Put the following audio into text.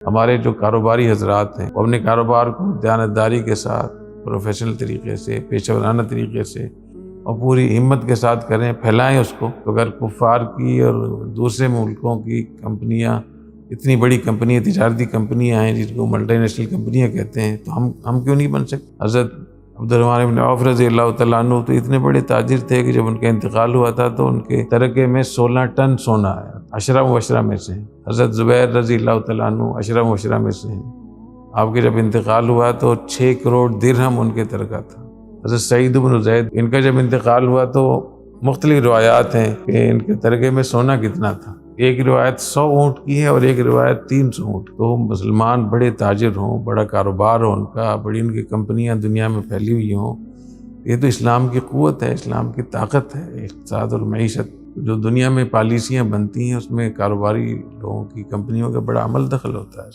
हमारे जो कारोबारी हजरात हैं वो अपने कारोबार को दयानतदारी के साथ, प्रोफेशनल तरीके से, पेशेवराना तरीके से और पूरी हिम्मत के साथ करें, फैलाएं उसको। तो अगर कुफ़ार की और दूसरे मुल्कों की कंपनियां, इतनी बड़ी कंपनियां, तिजारती कंपनियां हैं जिनको मल्टीनेशनल कंपनियां कहते हैं, तो हम क्यों नहीं बन सकते। हज़रत अब्दुर्रहमान इब्न औफ रज़ी अल्लाह तआला अन्हु तो इतने बड़े ताजिर थे कि जब उनका इंतकाल हुआ था तो उनके तरके में 16 टन सोना आया। अशरा मुबशरा में से हैं। हज़रत ज़ुबैर रज़ी अल्लाह तआला अन्हु अशरा मुबशरा में से हैं। आपके जब इंतकाल हुआ तो 6 करोड़ दिरहम उनके तरका था। हज़रत सईद इब्न ज़ैद, इनका जब इंतकाल हुआ तो मुख्तलिफ रिवायात हैं कि इनके तरके में सोना कितना था। एक रिवायत 100 ऊँट की है और एक रिवायत 300 ऊँट। तो मुसलमान बड़े ताजिर हों, बड़ा कारोबार हो उनका, बड़ी उनकी कंपनियां दुनिया में फैली हुई हों, ये तो इस्लाम की क़ुव्वत है, इस्लाम की ताकत है। इक़्तिसाद और मईशत जो दुनिया में पॉलिसियाँ बनती हैं उसमें कारोबारी लोगों की, कंपनियों का बड़ा अमल दखल होता है।